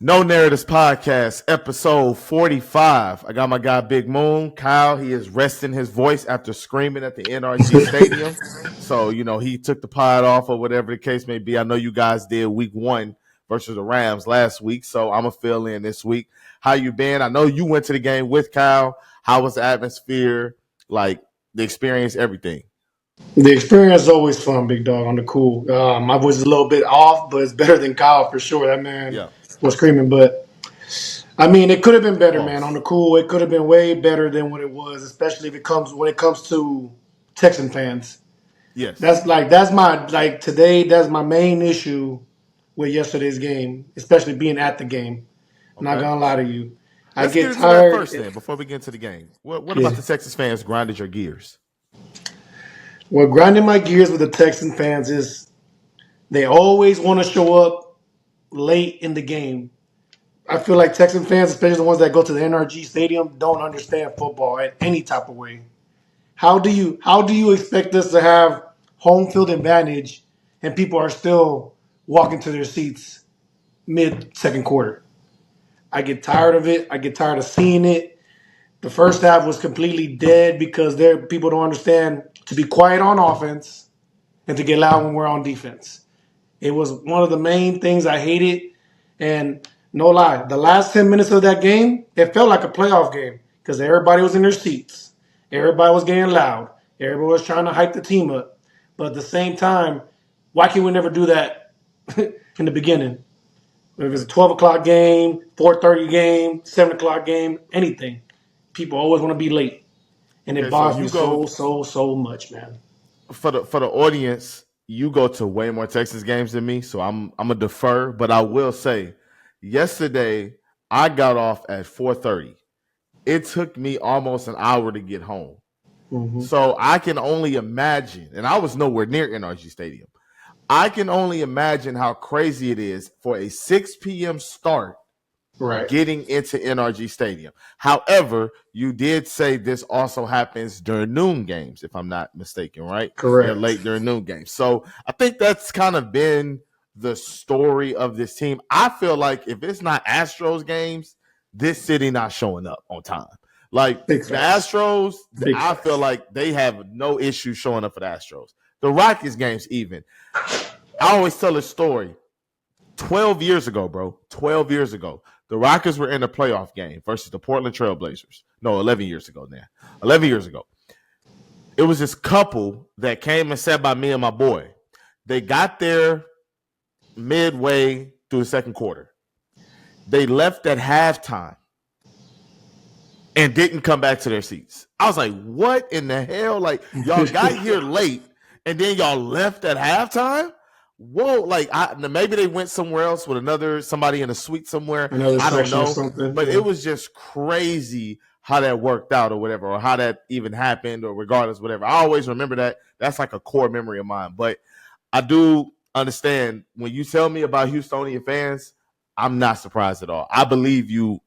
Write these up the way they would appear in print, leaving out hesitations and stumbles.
No Narratives Podcast, episode 45. I got my guy Big Moon. Kyle, he is resting his voice after screaming at the NRG Stadium. So, he took the pod off or whatever the case may be. I know you guys did week 1 versus the Rams last week, so I'm going to fill in this week. How you been? I know you went to the game with Kyle. How was the atmosphere? Like, the experience, everything? The experience is always fun, big dog, on the cool. My voice is a little bit off, but it's better than Kyle for sure. That man Yeah, was screaming, but I mean, it could have been better, man. On pause. the cool, it could have been way better than what it was, especially if it comes when it comes to Texan fans. Yes. That's my today. That's my main issue with yesterday's game, especially being at the game. I'm not Okay. gonna lie to you, I Let's get get into that first tired. then before we get into the game. What Yeah. about the Texas fans grinded your gears? What grinding my gears with the Texan fans is they always want to show up late in the game. I feel like Texan fans, especially the ones that go to the NRG Stadium, don't understand football in any type of way. How do you expect us to have home field advantage and people are still walking to their seats mid second quarter? I get tired of it. I get tired of seeing it. The first half was completely dead because people don't understand to be quiet on offense and to get loud when we're on defense. It was one of the main things I hated. And no lie, the last 10 minutes of that game, it felt like a playoff game because everybody was in their seats. Everybody was getting loud. Everybody was trying to hype the team up. But at the same time, why can we never do that in the beginning? If it's a 12 o'clock game, 4:30 game, 7 o'clock game, anything, people always want to be late. And it Okay, so bothers me you go so much, man. for the audience. You go to way more Texas games than me, so I'm a defer. But I will say, yesterday I got off at 4:30. It took me almost an hour to get home, Hmm. so I can only imagine. And I was nowhere near NRG Stadium. I can only imagine how crazy it is for a 6 p.m. start Right. getting into NRG Stadium. However, you did say this also happens during noon games, if I'm not mistaken, right? They're Correct. late during noon games. So I think that's kind of been the story of this team. I feel like if it's not Astros games, this city not showing up on time. Like Big the facts. Astros, Big I feel facts. like they have no issue showing up for the Astros. The Rockies games, even. I always tell a story. 12 years ago, bro, 12 years ago, the Rockets were in a playoff game versus the Portland Trailblazers. No, 11 years ago now. 11 years ago. It was this couple that came and sat by me and my boy. They got there midway through the second quarter. They left at halftime and didn't come back to their seats. I was like, what in the hell? Like, y'all got here late and then y'all left at halftime? Whoa, like maybe they went somewhere else with somebody in a suite somewhere. Another I don't section or know. something. But Yeah. it was just crazy how that worked out or whatever, or how that even happened, or regardless, whatever. I always remember that. That's like a core memory of mine. But I do understand when you tell me about Houstonian fans, I'm not surprised at all. I believe you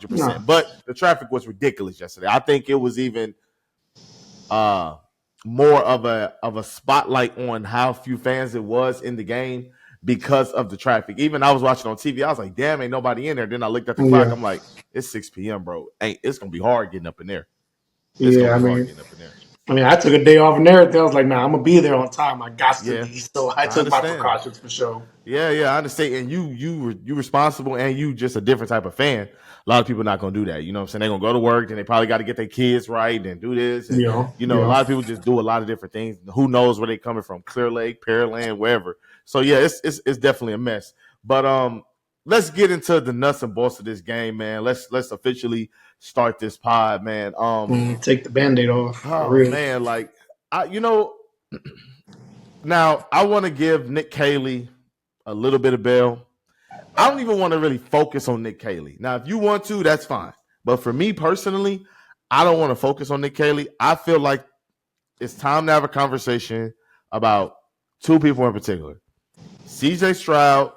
No. 100%. But the traffic was ridiculous yesterday. I think it was even uh more of a spotlight on how few fans it was in the game because of the traffic. Even I was watching on TV, I was like, damn, ain't nobody in there. Then I looked at the clock, Yeah. I'm like, it's 6 p.m., bro. It's gonna be hard getting up in there. It's gonna Yeah. I be hard mean, getting up in there. I mean, I took a day off and everything. I was like, nah, I'm gonna be there on time. I got to Yeah, be. So I I took my understand. precautions for sure. Yeah, I understand. And you responsible, and you just a different type of fan. A lot of people not gonna do that. You know what I'm saying? They're gonna go to work, and they probably got to get their kids right and do this. And Yeah. a Yeah. lot of people just do a lot of different things. Who knows where they coming from? Clear Lake, Pearland, wherever. So yeah, it's definitely a mess. But let's get into the nuts and bolts of this game, man. Let's officially start this pod, man. Take the band-aid off for Oh real. man, like I now I want to give Nick Caley a little bit of bail. I don't even want to really focus on Nick Caley. Now, if you want to, that's fine. But for me personally, I don't want to focus on Nick Caley. I feel like it's time to have a conversation about two people in particular, CJ Stroud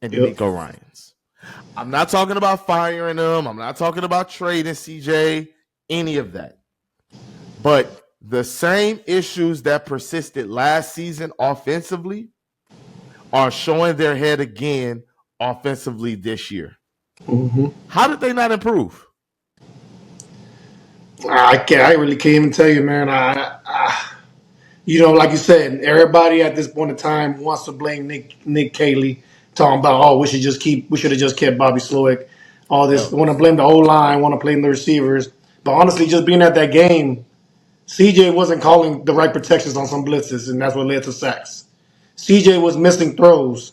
and Yep. D'Amico Ryans. I'm not talking about firing them. I'm not talking about trading CJ, any of that. But the same issues that persisted last season offensively are showing their head again offensively this year. Mm-hmm. How did they not improve? I really can't even tell you, man. Like you said, everybody at this point in time wants to blame Nick Cayley, talking about, oh, we should have just kept Bobby Slowick. All this, Yep. want to blame the O line, want to blame the receivers. But honestly, just being at that game, CJ wasn't calling the right protections on some blitzes, and that's what led to sacks. CJ was missing throws,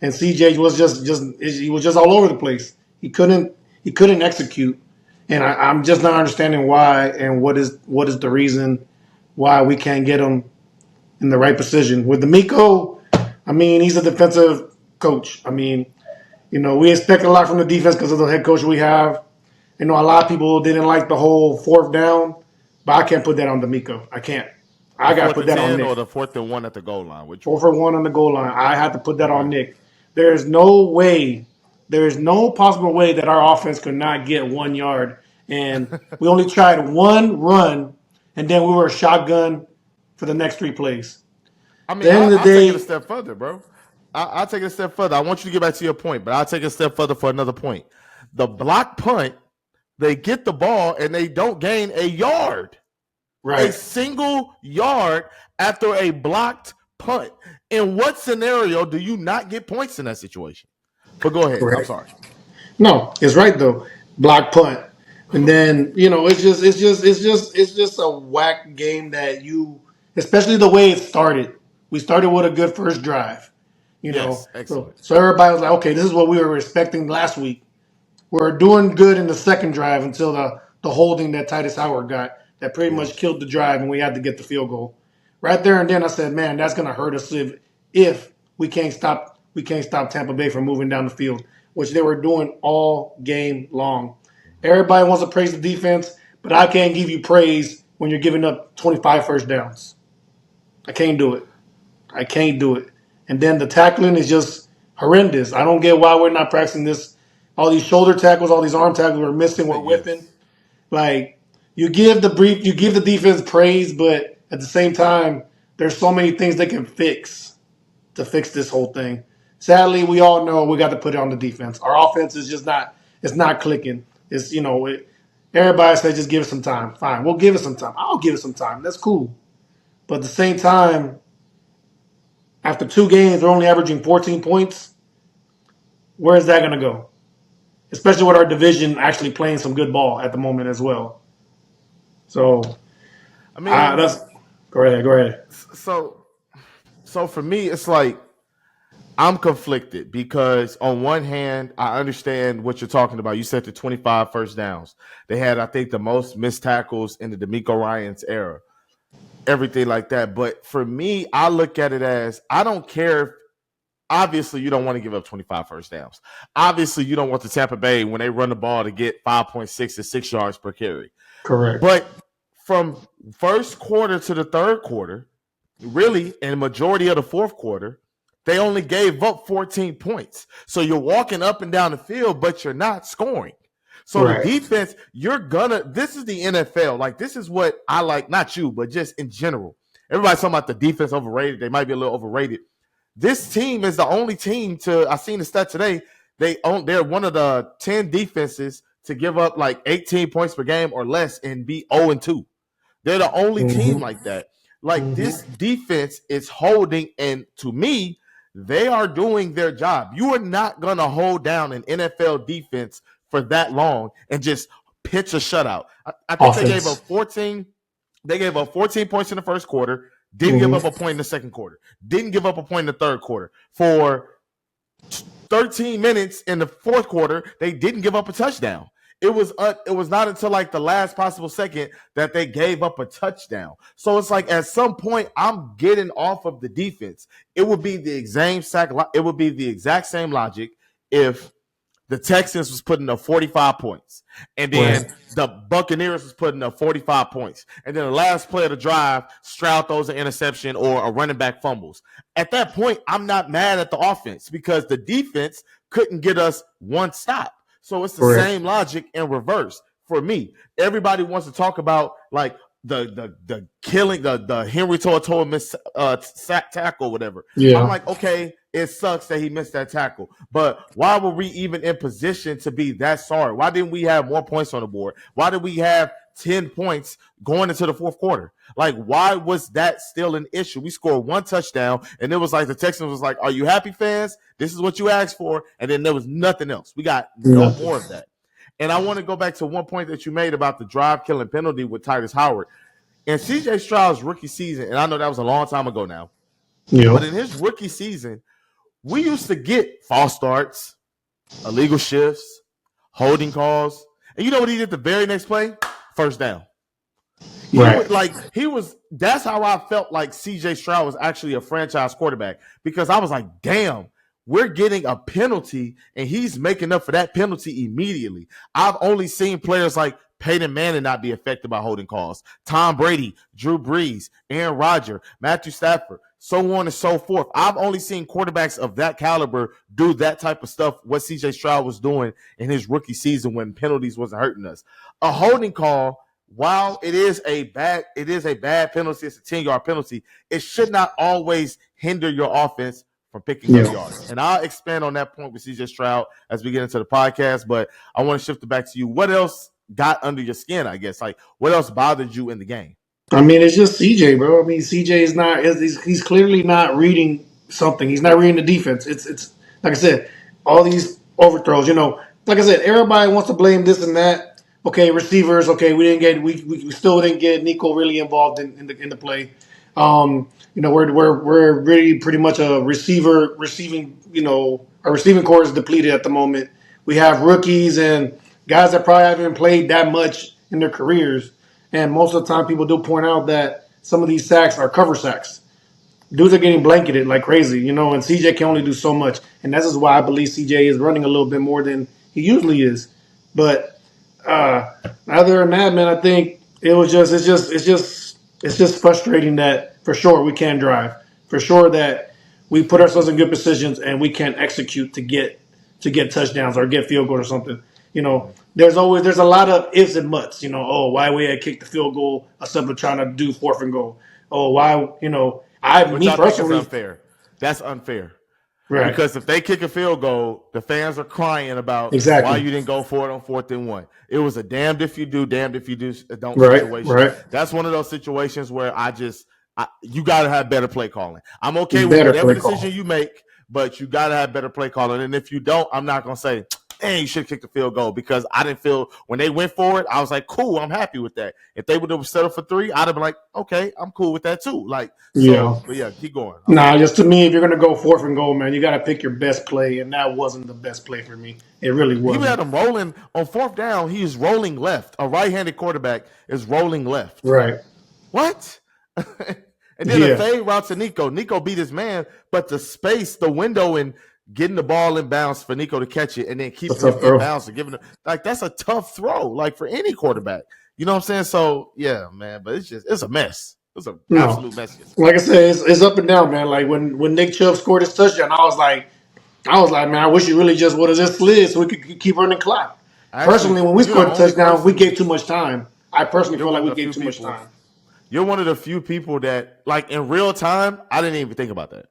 and CJ was just all over the place. He couldn't execute, and I'm just not understanding why and what is the reason why we can't get him in the right position. With D'Amico, I mean, he's a defensive coach. I mean, we expect a lot from the defense because of the head coach we have. A lot of people didn't like the whole fourth down, but I can't put that on D'Amico. I can't. The I got to fourth put and that on 10 or Nick. the 4th and 1 at the goal line? Which Four one? for one on the goal line. I had to put that on Okay. Nick. There's no way, there is no possible way that our offense could not get 1 yard. And we only tried one run, and then we were a shotgun for the next 3 plays. I At mean, the end of the I'll take it a day, step further, bro. I'll take it a step further. I want you to get back to your point, but I'll take it a step further for another point. The block punt, they get the ball and they don't gain a yard. A right, single yard after a blocked punt. In what scenario do you not get points in that situation? But go ahead. I'm correct. sorry. No, it's right though. Block punt. And then, it's just a whack game that especially the way it started. We started with a good first drive. Yes, So excellent. so everybody was like, okay, this is what we were expecting last week. We're doing good in the second drive until the holding that Titus Howard got that pretty Yeah. much killed the drive and we had to get the field goal. Right there and then I said, man, that's gonna hurt us if we can't stop Tampa Bay from moving down the field, which they were doing all game long. Everybody wants to praise the defense, but I can't give you praise when you're giving up 25 first downs. I can't do it. I can't do it. And then the tackling is just horrendous. I don't get why we're not practicing this. All these shoulder tackles, all these arm tackles we're missing, we're whipping. Yes. Like you give the defense praise, but at the same time, there's so many things they can fix to fix this whole thing. Sadly, we all know we got to put it on the defense. Our offense is just not it's not clicking. Everybody says just give it some time. Fine, we'll give it some time. I'll give it some time. That's cool. But at the same time, after 2 games, we're only averaging 14 points. Where is that going to go? Especially with our division actually playing some good ball at the moment as well. So I mean, that's go ahead. Go ahead. so for me, it's like I'm conflicted because on one hand, I understand what you're talking about. You said the 25 first downs. They had, I think, the most missed tackles in the D'Amico Ryans era, everything like that. But for me, I look at it as I don't care if obviously you don't want to give up 25 first downs. Obviously, you don't want the Tampa Bay when they run the ball to get 5.6 to 6 yards per carry. Correct. But from first quarter to the third quarter, really, and majority of the fourth quarter, they only gave up 14 points. So you're walking up and down the field, but you're not scoring. So the Right. defense, this is the NFL. Like, this is what I like, not you, but just in general. Everybody's talking about the defense overrated. They might be a little overrated. This team is the only team I seen the stat today. They're one of the 10 defenses to give up like 18 points per game or less and be 0-2. They're the only team Mm-hmm. like that. Like, this Mm-hmm. defense is holding, and to me, they are doing their job. You are not going to hold down an NFL defense for that long and just pitch a shutout. I think they gave up Offense. 14. They gave up 14 points in the first quarter. Didn't give up a Mm-hmm. point in the second quarter. Didn't give up a point in the third quarter. For 13 minutes in the fourth quarter, they didn't give up a touchdown. It was not until like the last possible second that they gave up a touchdown. So it's like at some point I'm getting off of the defense. It would be the exact same logic if the Texans was putting up 45 points, and then Right. the Buccaneers was putting up 45 points, and then the last play of the drive, Stroud throws an interception or a running back fumbles. At that point, I'm not mad at the offense because the defense couldn't get us one stop. So it's the Correct. same logic in reverse for me. Everybody wants to talk about like, the killing the Henry To'oTo'o miss sack tackle, whatever. I'm Yeah. like, okay, it sucks that he missed that tackle, but why were we even in position to be that sorry? Why didn't we have more points on the board? Why did we have 10 points going into the fourth quarter? Like, why was that still an issue? We scored one touchdown, and it was like the Texans was like, "Are you happy, fans? This is what you asked for," and then there was nothing else. We got no Nothing. more of that. And I want to go back to one point that you made about the drive killing penalty with Titus Howard. In CJ Stroud's rookie season, and I know that was a long time ago now, Yeah. but in his rookie season, we used to get false starts, illegal shifts, holding calls. And you know what he did the very next play? First down. That's how I felt like CJ Stroud was actually a franchise quarterback, because I was like, damn, we're getting a penalty and he's making up for that penalty immediately. I've only seen players like Peyton Manning not be affected by holding calls, Tom Brady, Drew Brees, Aaron Rodgers, Matthew Stafford, so on and so forth. I've only seen quarterbacks of that caliber do that type of stuff, what CJ Stroud was doing in his rookie season when penalties wasn't hurting us. A holding call, while it is a bad penalty, it's a 10-yard penalty, it should not always hinder your offense from picking up yards. And I'll expand on that point with CJ Stroud as we get into the podcast, but I want to shift it back to you. What else got under your skin, I guess? Like, what else bothered you in the game? I mean, it's just CJ, bro. I mean, CJ is not. He's clearly not reading something. He's not reading the defense. It's like I said, all these overthrows. You know, like I said, everybody wants to blame this and that. Okay, receivers. Okay, we still didn't get Nico really involved in the play. You know, we're really pretty much a receiving. You know, our receiving core is depleted at the moment. We have rookies and guys that probably haven't played that much in their careers. And most of the time, people do point out that some of these sacks are cover sacks. Dudes are getting blanketed like crazy, you know, and CJ can only do so much. And this is why I believe CJ is running a little bit more than he usually is. But other than that, man, I think it's just frustrating that for sure we can't drive. For sure that we put ourselves in good positions and we can't execute to get touchdowns or get field goals or something. You know, there's a lot of ifs and buts. You know, oh, why we had kicked the field goal instead of trying to do fourth and goal. Oh, why, you know, Which I think is unfair. That's unfair. Right. Because if they kick a field goal, the fans are crying about why you didn't go for it on 4th and 1. It was a damned if you do, damned if you don't situation. Right. That's one of those situations where you got to have better play calling. I'm okay with whatever decision you make, but you got to have better play calling. And if you don't, I'm not going to say, you should kick the field goal, because I didn't feel when they went for it, I was like, cool, I'm happy with that. If they would have settled for 3, I'd have been like, okay, I'm cool with that too. Like, but yeah, keep going. Just to me, if you're gonna go 4th and goal, man, you got to pick your best play, and that wasn't the best play for me. It really wasn't. He had him rolling on 4th down. He is rolling left. A right-handed quarterback is rolling left. Right. What? And then a fade route to Nico. Nico beat his man, but the space, the window, and getting the ball in bounds for Nico to catch it and then keep him in bounds and giving it, like, that's a tough throw, like, for any quarterback. You know what I'm saying? So yeah, man, but it's a mess. It's an absolute mess. Like I said, it's up and down, man. Like when Nick Chubb scored his touchdown, I was like, man, I wish you really just would have just slid so we could keep running clock. Personally, when we scored a touchdown, we gave too much time. I personally feel like we gave too much time. You're one of the few people that, like, in real time, I didn't even think about that.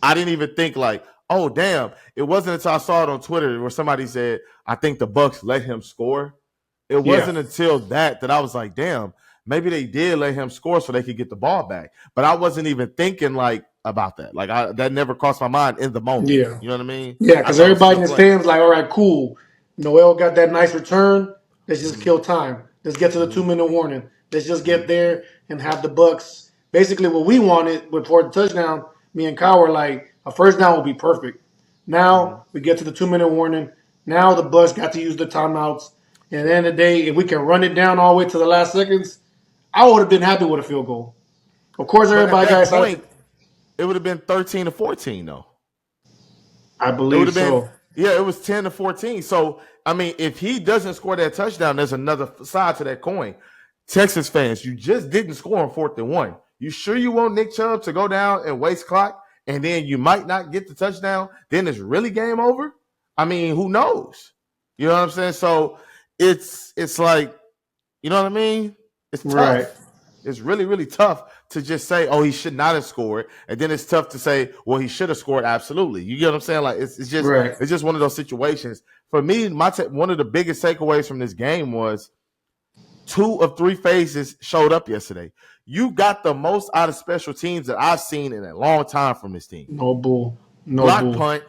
I didn't even think, like, oh, damn. It wasn't until I saw it on Twitter where somebody said, I think the Bucs let him score. It wasn't until that I was like, damn, maybe they did let him score so they could get the ball back. But I wasn't even thinking, like, about that. Like, that never crossed my mind in the moment. Yeah. You know what I mean? Yeah, because everybody in his fans like, all right, cool. Noel got that nice return. Let's just kill time. Let's get to the 2-minute warning. Let's just get there and have the Bucs. Basically, what we wanted before the touchdown, me and Kyle were like, a first down will be perfect. Now we get to the 2-minute warning. Now the Bucs got to use the timeouts. And at the end of the day, if we can run it down all the way to the last seconds, I would have been happy with a field goal. Of course, everybody got excited. It would have been 13-14, though. I believe so. Yeah, it was 10-14. So, I mean, if he doesn't score that touchdown, there's another side to that coin. Texas fans, you just didn't score on 4th and 1. You sure you want Nick Chubb to go down and waste clock, and then you might not get the touchdown? Then it's really game over? I mean, who knows? You know what I'm saying? So it's like, you know what I mean? It's tough. Right. It's really, really tough to just say, "Oh, he should not have scored," and then it's tough to say, "Well, he should have scored." Absolutely, you get what I'm saying? Like Right. it's just one of those situations. For me, one of the biggest takeaways from this game was 2 of 3 phases showed up yesterday. You got the most out of special teams that I've seen in a long time from this team. No bull. No Block bull. punt,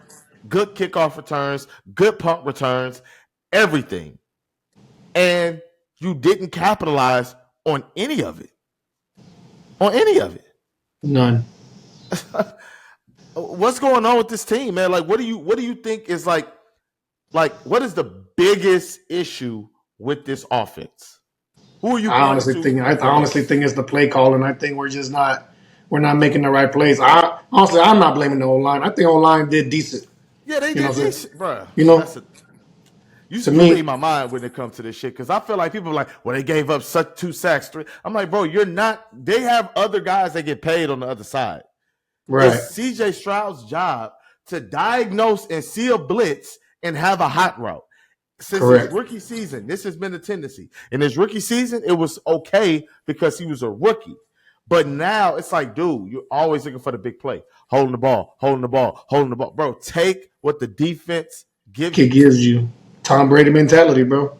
good kickoff returns, good punt returns, everything. And you didn't capitalize on any of it. On any of it. None. What's going on with this team, man? Like, what do you think is like what is the biggest issue with this offense? Who are you pointing to I for honestly this? think it's the play calling. I think we're not making the right plays. I'm not blaming the O line. I think O line did decent. Yeah, they You know did what I'm saying? decent, bro. You That's know, a to you read me, my mind when it comes to this shit because I feel like people are like, well, they gave up such 2 sacks, 3. I'm like, bro, you're not. They have other guys that get paid on the other side. right, It's C.J. Stroud's job to diagnose and see a blitz and have a hot route. Since his correct. rookie season, this has been a tendency. In his rookie season, it was okay because he was a rookie. But now it's like, dude, you're always looking for the big play. Holding the ball, holding the ball, holding the ball. Bro, take what the defense gives It you. gives you Tom Brady mentality, bro.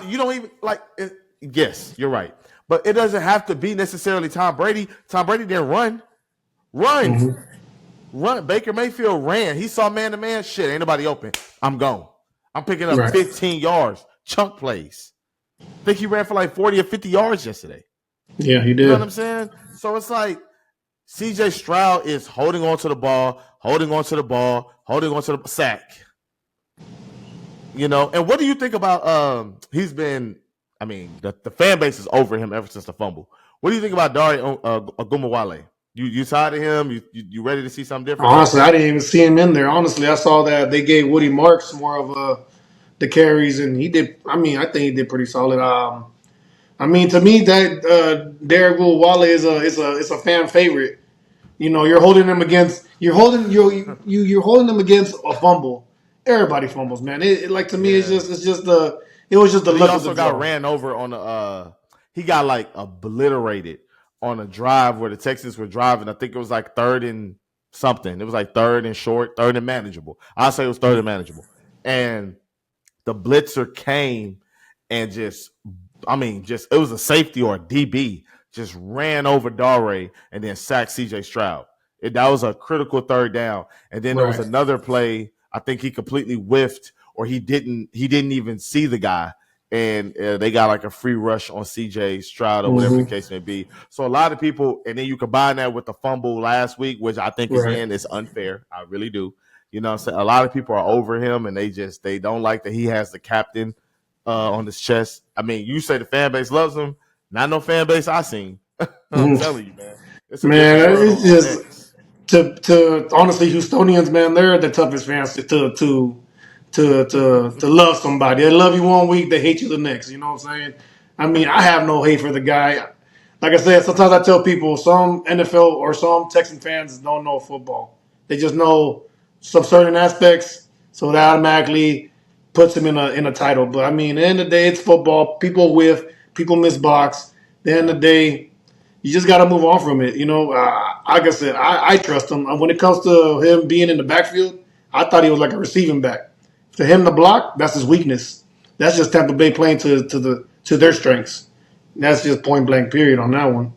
You don't even like it, yes, you're right. But it doesn't have to be necessarily Tom Brady. Tom Brady didn't run. Run. Mm-hmm. Run. Baker Mayfield ran. He saw man to man. Shit, ain't nobody open. I'm gone. I'm picking up Right. 15 yards. Chunk plays. I think he ran for like 40 or 50 yards yesterday. Yeah, he You know what did. I'm saying? So it's like CJ Stroud is holding on to the ball, holding on to the ball, holding on to the sack. You know, and what do you think about he's been I mean, the fan base is over him ever since the fumble. What do you think about Dari Ogumawale? You tired of him? You ready to see something different? Honestly, I didn't even see him in there. Honestly, I saw that they gave Woody Marks more of the carries, and he did. I mean, I think he did pretty solid. I mean, to me, that Derek Wale is a fan favorite. You know, you're holding them against a fumble. Everybody fumbles, man. Like to me, Yeah. it was just the But he luck of the also got draw. ran over on a he got like obliterated on a drive where the Texans were driving. I think it was like third and something. It was like third and short, third and manageable. I'll say it was third and manageable. And the blitzer came and just it was a safety or a DB, just ran over Dare and then sacked CJ Stroud. That was a critical third down. And then there was Right. another play. I think he completely whiffed or he didn't even see the guy. And they got like a free rush on CJ Stroud or whatever the Mm-hmm. case may be. So a lot of people, and then you combine that with the fumble last week, which I think Right. again is unfair. I really do. You know what I'm saying? A lot of people are over him and they don't like that he has the captain on his chest. I mean, you say the fan base loves him. Not no fan base I seen. I'm Mm-hmm. telling you, man. It's a different Man, world it's on just X. to honestly, Houstonians, man, they're the toughest fans to love somebody. They love you one week, they hate you the next. You know what I'm saying? I mean, I Yeah. have no hate for the guy. Like I said, sometimes I tell people some NFL or some Texan fans don't know football. They just know some certain aspects, so that automatically puts them in a title. But I mean, at the end of the day, it's football. People whiff, people miss box. At the end Yeah. of the day, you just got to move on from it. You know, like I said, I trust him. When it comes to him being in the backfield, I thought he was like a receiving back. For him to block, that's his weakness. That's just Tampa Bay playing to their strengths. That's just point blank period on that one.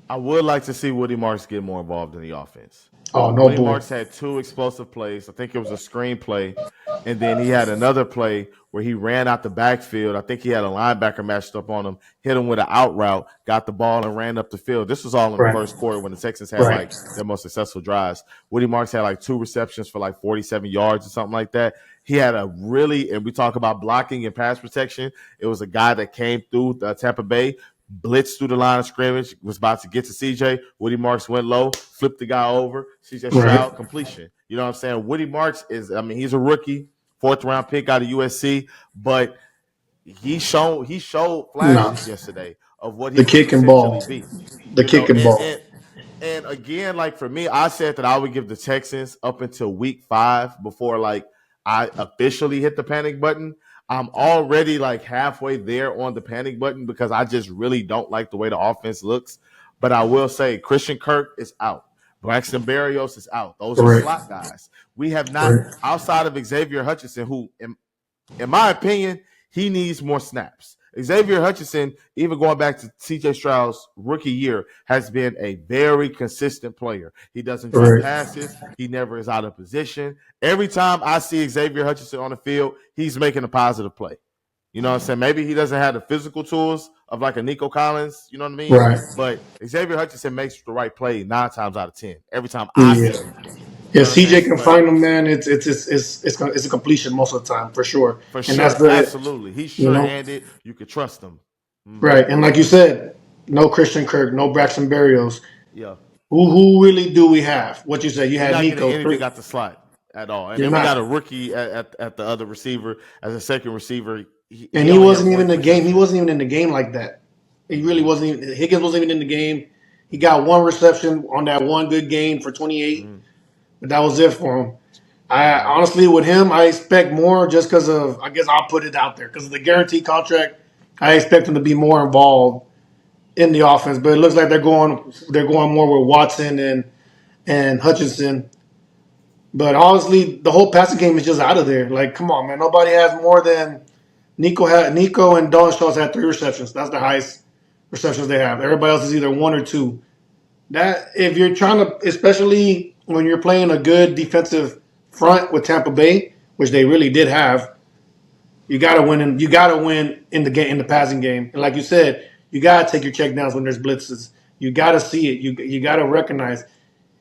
I would like to see Woody Marks get more involved in the offense. Oh no Woody bull. Marks had 2 explosive plays. I think it was a screen play, and then he had another play where he ran out the backfield. I think he had a linebacker matched up on him, hit him with an out route, got the ball, and ran up the field. This was all in the Right. first quarter when the Texans had Right. like their most successful drives. Woody Marks had like 2 receptions for like 47 yards or something like that. He had a really, and we talk about blocking and pass protection. It was a guy that came through Tampa Bay, blitzed through the line of scrimmage, was about to get to CJ. Woody Marks went low, flipped the guy over. CJ Right. Stroud completion. You know what I'm saying? Woody Marks he's a rookie, 4th round pick out of USC, but he showed No. flashes yesterday of what The he can kick and potentially ball. be. The You know, kick and and ball. and and again, like for me, I said that I would give the Texans up until week 5 before like I officially hit the panic button. I'm already like halfway there on the panic button because I just really don't like the way the offense looks. But I will say Christian Kirk is out. Braxton Berrios is out. Those are Correct. slot guys. We have not, Correct. outside of Xavier Hutchinson, who, in my opinion, he needs more snaps. Xavier Hutchinson, even going back to CJ Stroud's rookie year, has been a very consistent player. He doesn't drop Correct. passes. He never is out of position. Every time I see Xavier Hutchinson on the field, he's making a positive play. You know what I'm saying? Maybe he doesn't have the physical tools of like a Nico Collins, you know what I mean? Right. But Xavier Hutchinson makes the right play 9 times out of 10. Every time I Yeah. see him. You Yeah, know what I'm CJ saying? can But find them, man. It's a completion most of the time for sure, for and that's sure, the absolutely. He's you know sure-handed. You could trust him. Mm-hmm. right. And like you said, no Christian Kirk, no Braxton Berrios. Yeah. Who really do we have? What you said? You We're had not getting Nico. anything out the slot at all. And You're then we got a not. rookie at the other receiver as a second receiver. And He he only had wasn't even one in the game. He reception. wasn't even in the game like that. He really wasn't even. Higgins wasn't even in the game. He got one reception on that one good game for 28, Mm-hmm. but that was it for him. I Mm-hmm. honestly, with him, I expect more just because of. I guess I'll put it out there because of the guaranteed contract. I expect him to be more involved in the offense, but it looks like they're going more with Watson and Hutchinson. But honestly, the whole passing game is just out of there. Like, come on, man, nobody has more than Nico and Dalton Schultz had 3 receptions. That's the highest receptions they have. Everybody else is either 1 or 2. That if you're trying to, especially when you're playing a good defensive front with Tampa Bay, which they really did have, you gotta win. You gotta win in the game, in the passing game. And like you said, you gotta take your checkdowns when there's blitzes. You gotta see it. You gotta recognize.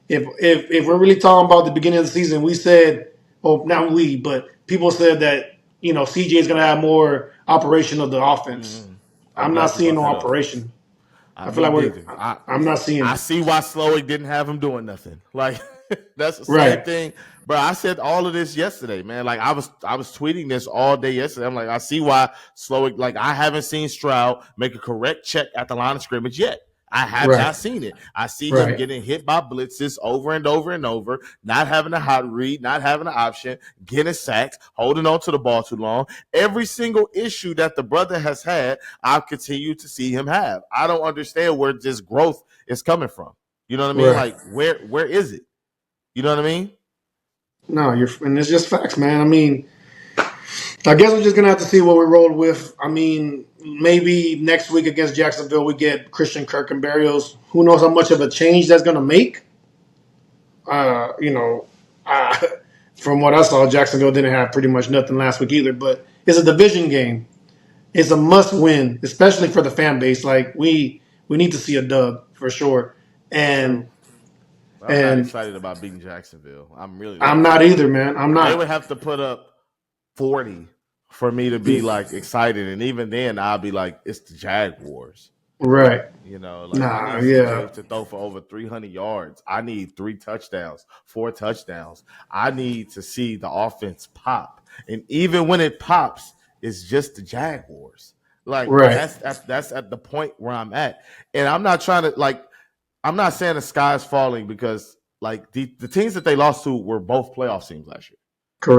If we're really talking about the beginning of the season, we said, oh, not we, but people said that CJ is gonna have more operation of the offense. Mm-hmm. I'm I'm not glad you seeing brought no that up. operation. I feel Me like neither. I'm not seeing I it. see why Slowick didn't have him doing nothing. Like that's the same Right. thing. Bro, I said all of this yesterday, man. Like I was tweeting this all day yesterday. I'm like, I see why Slowick, like I haven't seen Stroud make a correct check at the line of scrimmage yet. I have Right. not seen it. I see him Right. getting hit by blitzes over and over and over, not having a hot read, not having an option, getting sacked, holding on to the ball too long. Every single issue that the brother has had, I've continued to see him have. I don't understand where this growth is coming from. You know what I mean? Right. Like where is it? You know what I mean? No, and it's just facts, man. I mean, I guess we're just gonna have to see what we roll with. I mean, maybe next week against Jacksonville we get Christian Kirk and Barrios. Who knows how much of a change that's gonna make? Uh, you know, uh, from what I saw, Jacksonville didn't have pretty much nothing last week either. But it's a division game. It's a must win, especially for the fan base. Like we need to see a dub for sure. True. And I'm not and excited about beating Jacksonville. I'm really I'm not. not either, man. I'm They would not. have to put up 40 for me to be like excited. And even then I'll be like, it's the Jaguars. Right. You know, like I Nah. need Yeah. CJ to throw for over 300 yards. I need 3 touchdowns, 4 touchdowns. I need to see the offense pop. And even when it pops, it's just the Jaguars. Like Right. that's at the point where I'm at. And I'm not trying to like I'm not saying the sky's falling because like the teams that they lost to were both playoff teams last year.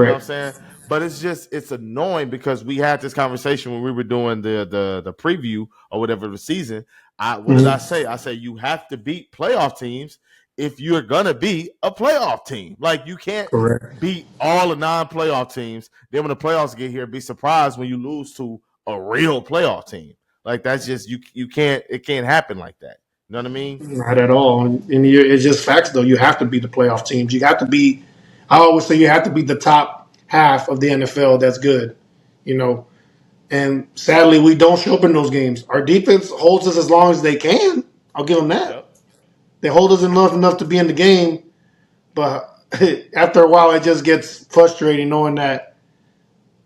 You know what I'm Correct. saying? But it's annoying because we had this conversation when we were doing the preview or whatever of the season. What did I Mhm. say? I say you have to beat playoff teams if you're gonna be a playoff team. Like you can't Correct. beat all the non-playoff teams. Then when the playoffs get here, be surprised when you lose to a real playoff team. Like that's just you can't it can't happen like that. You know what I mean? Not at all. And it's just facts, though. You have to be the playoff teams. You have to be. I always say you have to be the top half of the NFL. That's good, you know. And sadly, we don't show up in those games. Our defense holds us as long as they can. I'll give them that. Yep. They hold us enough to be in the game, but after a while, it just gets frustrating knowing that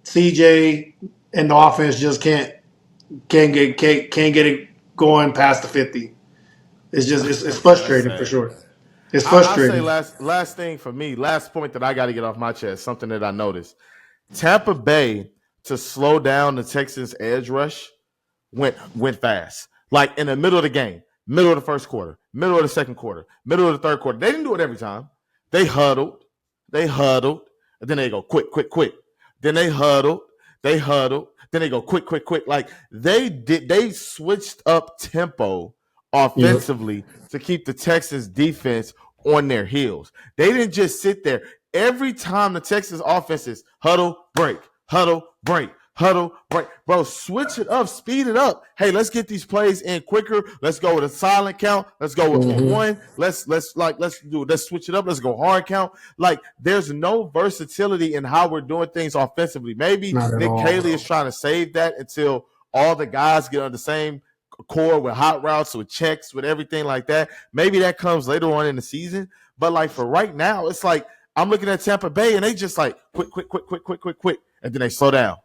CJ and the offense just can't get it going past the 50. It's just it's That's frustrating for sad. sure. It's I'll say frustrating. last thing for me, last point that I got to get off my chest, something that I noticed. Tampa Bay to slow down the Texans edge rush went fast. Like in the middle of the game, middle of the first quarter, middle of the second quarter, middle of the third quarter. They didn't do it every time. They huddled, and then they go quick, quick, quick. Then they huddled, They huddle. Then they go quick, quick, quick. Like they switched up tempo Yep. offensively to keep the Texans defense on their heels. They didn't just sit there. Every time the Texans offense is huddle, break, huddle, break, huddle, break. Bro, switch it up, speed it up. Hey, let's get these plays in quicker. Let's go with a silent count. Let's go with one. Let's switch it up. Let's go hard count. Like, there's no versatility in how we're doing things offensively. Maybe Not at Nick all, Cayley bro. is trying to save that until all the guys get on the same core with hot routes, with checks, with everything like that. Maybe that comes later on in the season. But like for right now, it's like I'm looking at Tampa Bay and they just like quick, quick, quick, quick, quick, quick, quick, and then they slow down.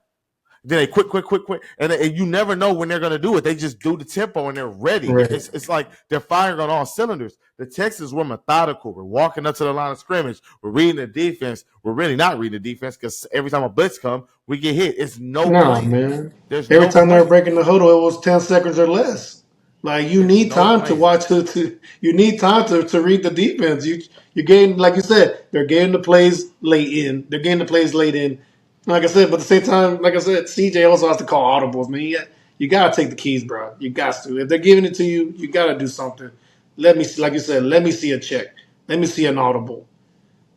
Then they quick, quick, quick, quick, and you never know when they're going to do it. They just do the tempo and they're ready. Right. It's like they're firing on all cylinders. The Texans were methodical. We're walking up to the line of scrimmage. We're reading the defense. We're really not reading the defense because every time a blitz comes, we get hit. It's no No, plan. man. There's Every no time they were plan. breaking the huddle, it was 10 seconds or less. Like you There's need no time to plan. watch to you need time to read the defense. You're getting, like you said, they're getting the plays late in. They're getting the plays late in. Like I said, but at the same time, like I said, CJ also has to call audibles, man. You gotta take the keys, bro. You got to. If they're giving it to you, you gotta do something. Let me see, like you said, let me see a check. Let me see an audible.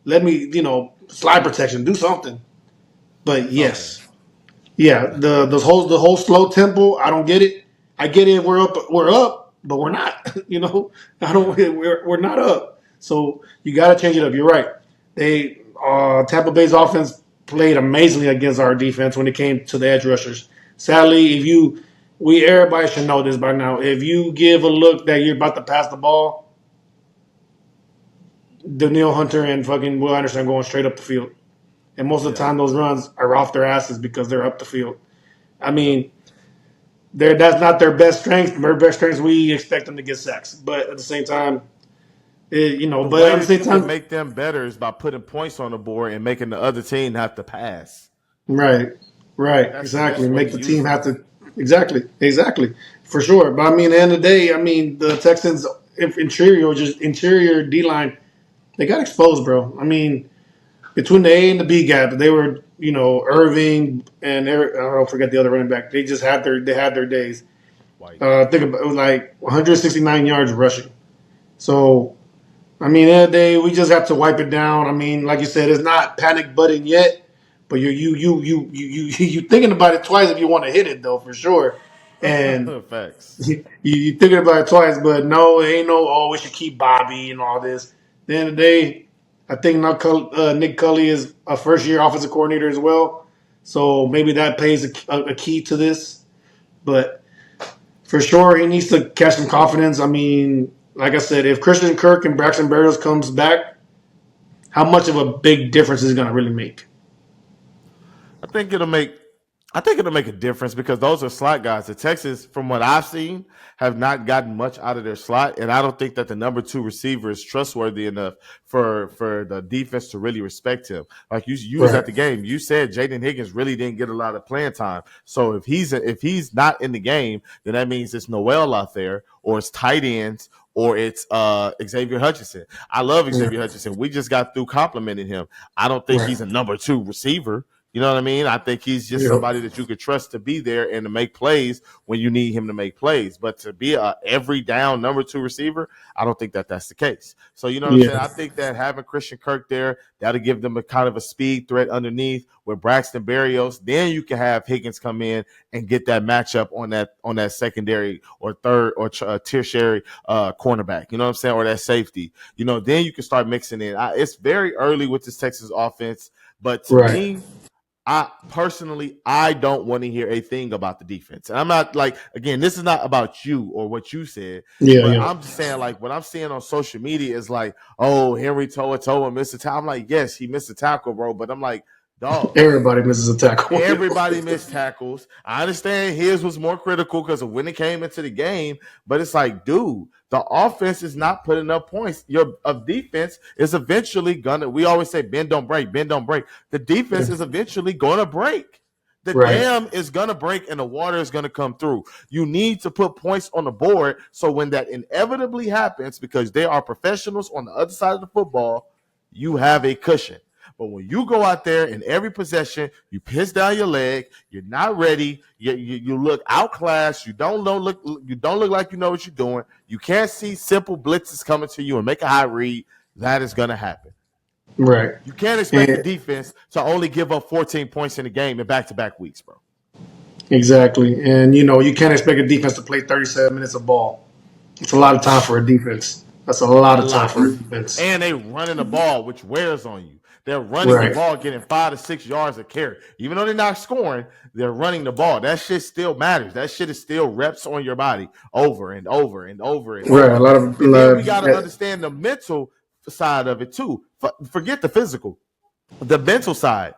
Let me, slide protection. Do something. But Something. yes. Yeah, the whole slow tempo, I don't get it. I get it. We're up, but we're not. I don't. Yeah. We're not up. So you got to change it up. You're right. They Tampa Bay's offense played amazingly against our defense when it came to the edge rushers. Sadly, everybody should know this by now. If you give a look that you're about to pass the ball, Daniil Hunter and fucking Will Anderson are going straight up the field. And most of the Yeah. time, those runs are off their asses because they're up the field. I Yep. mean, that's not their best strength. Their best strength, we expect them to get sacks, but at the same time, The but way at the that same you can time, make them better is by putting points on the board and making the other team have to pass. right, right, That's the exactly. best way to Make the use team them. have to exactly for sure. But I mean, at the end of the day, I mean, the Texans interior D line, they got exposed, bro. I mean, between the A and the B gap, they were Irving and Eric, I don't forget the other running back. They had their days. White. Think about it, was like 169 yards rushing. So I mean, that day we just have to wipe it down. I mean, like you said, it's not panic button yet, but you thinking about it twice if you want to hit it though, for sure. And Facts. you thinking about it twice, but no, it ain't no. Oh, we should keep Bobby and all this. At the end of the day, I think Nick Culley is a first year offensive coordinator as well, so maybe that plays a key to this. But for sure, he needs to catch some confidence. I mean, like I said, if Christian Kirk and Braxton Berrios comes back, how much of a big difference is it going to really make? I think it'll make I think it'll make a difference because those are slot guys. The Texans, from what I've seen, have not gotten much out of their slot, and I don't think that the number two receiver is trustworthy enough for the defense to really respect him. Like you was Right. at the game, you said Jaden Higgins really didn't get a lot of playing time. So if he's not in the game, then that means it's Noel out there, or it's tight ends, or it's Xavier Hutchinson. I love Xavier Hutchinson. We just got through complimenting him. I don't think Right. he's a number two receiver. You know what I mean? I think he's just Yep. somebody that you could trust to be there and to make plays when you need him to make plays. But to be a every down number two receiver, I don't think that that's the case. So you know what I'm saying? Yeah. I think that having Christian Kirk there, that'll give them a kind of a speed threat underneath with Braxton Berrios. Then you can have Higgins come in and get that matchup on that secondary or third or tertiary cornerback. You know what I'm saying? Or that safety. You know, then you can start mixing in. It's very early with this Texas offense, but to Right. me, I don't want to hear a thing about the defense. And I'm not like, again, this is not about you or what you said, Yeah. but Yeah. I'm just saying, like, what I'm seeing on social media is like, oh, Henry Toa missed a tackle. I'm like, yes, he missed a tackle, bro. But I'm like, dog, Everybody misses a tackle. everybody missed tackles. I understand his was more critical because of when it came into the game, but it's like, dude, the offense is not putting up points. Your defense is eventually gonna. We always say, bend don't break, bend don't break. The defense is eventually gonna break. The Right. dam is gonna break and the water is gonna come through. You need to put points on the board so when that inevitably happens, because they are professionals on the other side of the football, you have a cushion. But when you go out there in every possession, you piss down your leg, you're not ready, you look outclassed, you don't look like you know what you're doing, you can't see simple blitzes coming to you and make a high read, that is going to happen. Right. You can't expect the defense to only give up 14 points in a game in back-to-back weeks, bro. Exactly. And, you can't expect a defense to play 37 minutes of ball. It's a lot of time for a defense. That's a lot of time for a defense. And they running the ball, which wears on you. They're running the Right. ball, getting 5 to 6 yards a carry. Even though they're not scoring, they're running the ball. That shit still matters. That shit is still reps on your body over and over and over and Right. over. And then we got to understand the mental side of it too. Forget the physical. The mental side.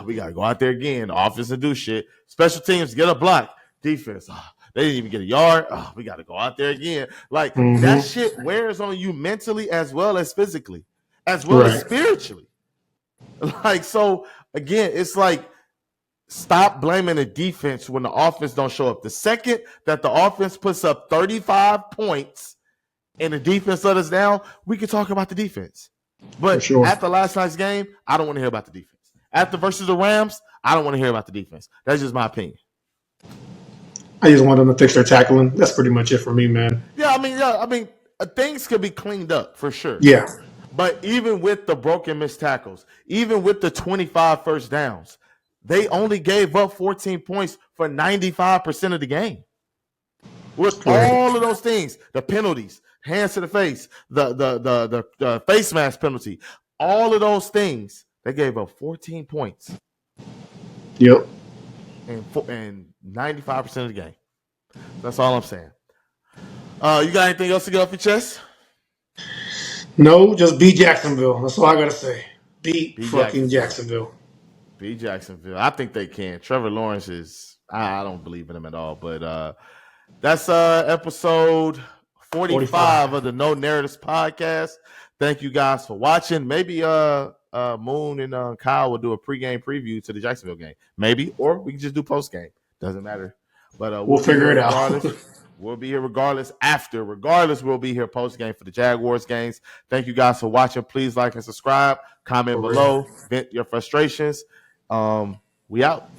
We got to go out there again. Offense and do shit. Special teams, get a block. Defense. They didn't even get a yard. We got to go out there again. Like, that shit wears on you mentally as well as physically, as well as spiritually. Like, so, again, it's like, stop blaming the defense when the offense don't show up. The second that the offense puts up 35 points and the defense let us down, we can talk about the defense. But after last night's game, I don't want to hear about the defense. After versus the Rams, I don't want to hear about the defense. That's just my opinion. I just want them to fix their tackling. That's pretty much it for me, man. Yeah, I mean, things could be cleaned up for sure. Yeah. But even with the broken missed tackles, even with the 25 first downs, they only gave up 14 points for 95% of the game. With all of those things, the penalties, hands to the face, the face mask penalty, all of those things, they gave up 14 points. Yep. And 95% of the game. That's all I'm saying. You got anything else to get off your chest? No, just beat Jacksonville. That's all I gotta say. Beat fucking Jacksonville. Beat Jacksonville. I think they can. Trevor Lawrence is. I don't believe in him at all. But that's episode 45 of the No Narratives podcast. Thank you guys for watching. Maybe Moon and Kyle will do a pregame preview to the Jacksonville game. Maybe, or we can just do postgame. Doesn't matter. But we'll figure it out. We'll be here regardless. Regardless, we'll be here post-game for the Jaguars games. Thank you guys for watching. Please like and subscribe. Comment below. Vent your frustrations. We out.